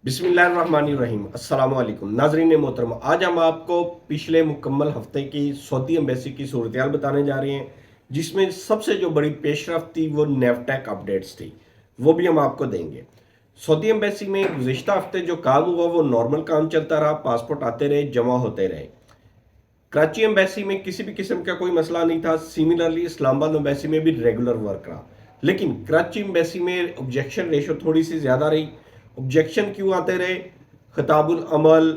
بسم اللہ الرحمن الرحیم۔ السلام علیکم ناظرین محترم، آج ہم آپ کو پچھلے مکمل ہفتے کی سعودی ایمبیسی کی صورتحال بتانے جا رہے ہیں، جس میں سب سے جو بڑی پیش رفت تھی وہ نیوٹیک اپڈیٹس تھی، وہ بھی ہم آپ کو دیں گے۔ سعودی ایمبیسی میں گزشتہ ہفتے جو کام ہوا وہ نارمل کام چلتا رہا، پاسپورٹ آتے رہے، جمع ہوتے رہے۔ کراچی ایمبیسی میں کسی بھی قسم کا کوئی مسئلہ نہیں تھا، سیملرلی اسلام آباد ایمبیسی میں بھی ریگولر ورک رہا، لیکن کراچی ایمبیسی میں آبجیکشن ریشو تھوڑی سی زیادہ رہی۔ آبجیکشن کیوں آتے رہے؟ خطاب العمل،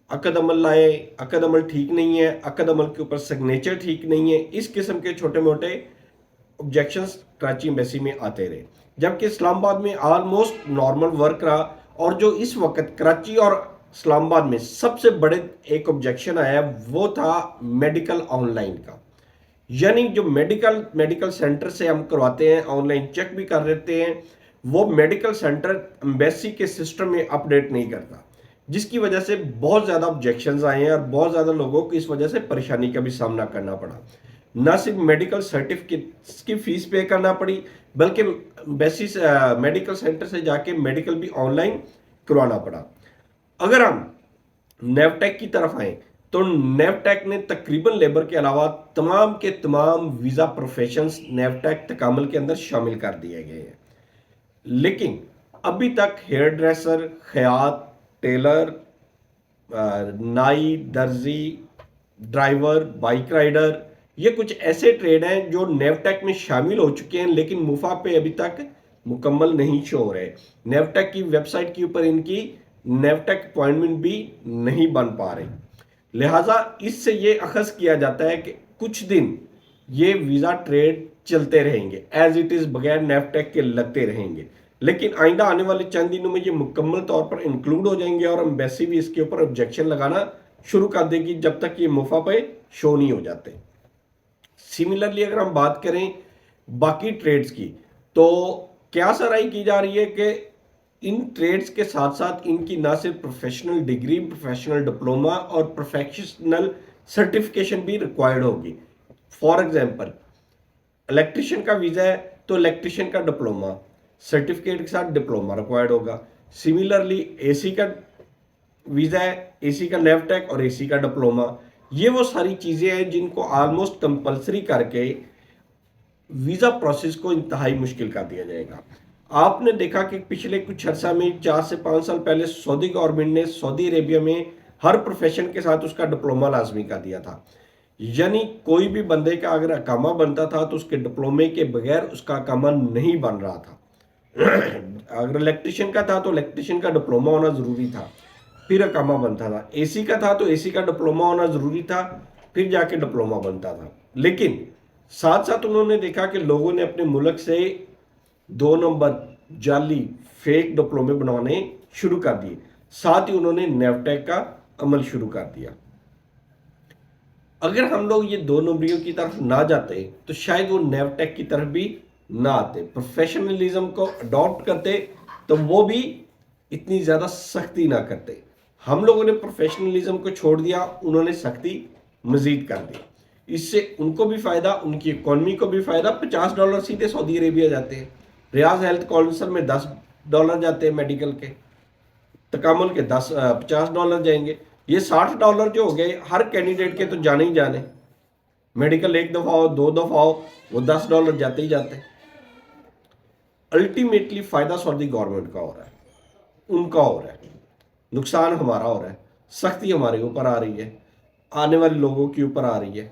عقد عمل لائے، عقد عمل ٹھیک نہیں ہے، عقد عمل کے اوپر سگنیچر ٹھیک نہیں ہے، اس قسم کے چھوٹے موٹے آبجیکشنز کراچی ایمبیسی میں آتے رہے، جبکہ اسلام آباد میں آلموسٹ نارمل ورک رہا۔ اور جو اس وقت کراچی اور اسلام آباد میں سب سے بڑے ایک آبجیکشن آیا وہ تھا میڈیکل آن لائن کا، یعنی جو میڈیکل سینٹر سے ہم کرواتے ہیں، آن لائن چیک بھی کر لیتے ہیں، وہ میڈیکل سینٹر ایمبیسی کے سسٹم میں اپڈیٹ نہیں کرتا، جس کی وجہ سے بہت زیادہ آبجیکشنز آئے ہیں اور بہت زیادہ لوگوں کو اس وجہ سے پریشانی کا بھی سامنا کرنا پڑا۔ نہ صرف میڈیکل سرٹیفکیٹس کی فیس پے کرنا پڑی، بلکہ میڈیکل سینٹر سے جا کے میڈیکل بھی آن لائن کروانا پڑا۔ اگر ہم نیوٹیک کی طرف آئیں تو نیوٹیک نے تقریباً لیبر کے علاوہ تمام کے تمام ویزا پروفیشنز نیوٹیک تکامل کے اندر شامل کر دیے گئے ہیں، لیکن ابھی تک ہیئر ڈریسر، خیاط، ٹیلر، نائی، درزی، ڈرائیور، بائک رائڈر، یہ کچھ ایسے ٹریڈ ہیں جو نیوٹیک میں شامل ہو چکے ہیں، لیکن مفا پہ ابھی تک مکمل نہیں شو ہو رہے۔ نیوٹیک کی ویب سائٹ کے اوپر ان کی نیوٹیک اپوائنٹمنٹ بھی نہیں بن پا رہے، لہٰذا اس سے یہ اخذ کیا جاتا ہے کہ کچھ دن یہ ویزا ٹریڈ چلتے رہیں گے، ایز اٹ از بغیر نیوٹیک کے لگتے رہیں گے، لیکن آئندہ آنے والے چند دنوں میں یہ مکمل طور پر انکلوڈ ہو جائیں گے اور ایمبیسی بھی اس کے اوپر آبجیکشن لگانا شروع کر دے گی جب تک یہ مفا پہ شو نہیں ہو جاتے۔ سیملرلی اگر ہم بات کریں باقی ٹریڈز کی تو کیا سرائی کی جا رہی ہے کہ ان ٹریڈز کے ساتھ ساتھ ان کی نہ صرف پروفیشنل ڈگری، پروفیشنل ڈپلوما اور پروفیشنل سرٹیفکیشن بھی ریکوائرڈ ہوگی۔ فار ایگزامپل الیکٹریشین کا ویزا ہے تو الیکٹریشین کا ڈپلوما سرٹیفکیٹ کے ساتھ ڈپلوما ریکوائرڈ ہوگا۔ سیملرلی اے سی کا ویزا ہے، اے سی کا نیوٹیک اور اے سی کا ڈپلوما، یہ وہ ساری چیزیں ہیں جن کو آلموسٹ کمپلسری کر کے ویزا پروسیس کو انتہائی مشکل کر دیا جائے گا۔ آپ نے دیکھا کہ پچھلے کچھ عرصہ میں 4 سے 5 سال پہلے سعودی گورنمنٹ نے سعودی عربیہ میں ہر پروفیشن کے ساتھ اس کا ڈپلوما لازمی کر دیا تھا، یعنی کوئی بھی بندے کا اگر اقامہ بنتا تھا تو اس کے ڈپلومے کے بغیر اس کا اقامہ نہیں بن رہا تھا۔ اگر الیکٹریشین کا تھا تو الیکٹریشین کا ڈپلوما ہونا ضروری تھا، پھر اقامہ بنتا تھا۔ اے سی کا تھا تو اے سی کا ڈپلوما ہونا ضروری تھا، پھر جا کے ڈپلوما بنتا تھا۔ لیکن ساتھ ساتھ انہوں نے دیکھا کہ لوگوں نے اپنے ملک سے 2 نمبر جعلی فیک ڈپلومے بنانے شروع کر دیے، ساتھ ہی انہوں نے نیوٹیک کا عمل شروع کر دیا۔ اگر ہم لوگ یہ 2 نمبریوں کی طرف نہ جاتے تو شاید وہ نیوٹیک کی طرف بھی نہ آتے، پروفیشنلزم کو اڈاپٹ کرتے تو وہ بھی اتنی زیادہ سختی نہ کرتے۔ ہم لوگوں نے پروفیشنلزم کو چھوڑ دیا، انہوں نے سختی مزید کر دی۔ اس سے ان کو بھی فائدہ، ان کی اکانومی کو بھی فائدہ۔ $50 سیدھے سعودی عربیہ جاتے ہیں، ریاض ہیلتھ کونسل میں $10 جاتے ہیں میڈیکل کے، تکامل کے $50 جائیں گے، یہ $60 جو ہو گئے ہر کینڈیڈیٹ کے تو جانے ہی جانے۔ میڈیکل 1 دفعہ ہو 2 دفعہ ہو وہ $10 جاتے ہی جاتے ہیں۔ الٹیمیٹلی فائدہ سعودی گورنمنٹ کا ہو رہا ہے، ان کا ہو رہا ہے، نقصان ہمارا ہو رہا ہے، سختی ہمارے اوپر آ رہی ہے، آنے والے لوگوں کے اوپر آ رہی ہے۔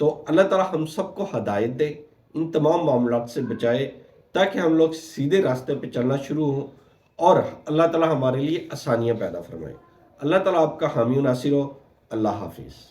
تو اللہ تعالیٰ ہم سب کو ہدایت دے، ان تمام معاملات سے بچائے تاکہ ہم لوگ سیدھے راستے پہ چلنا شروع ہوں اور اللہ تعالیٰ ہمارے لیے آسانیاں پیدا فرمائے۔ اللہ تعالیٰ آپ کا حامی و ناصر ہو۔ اللہ حافظ۔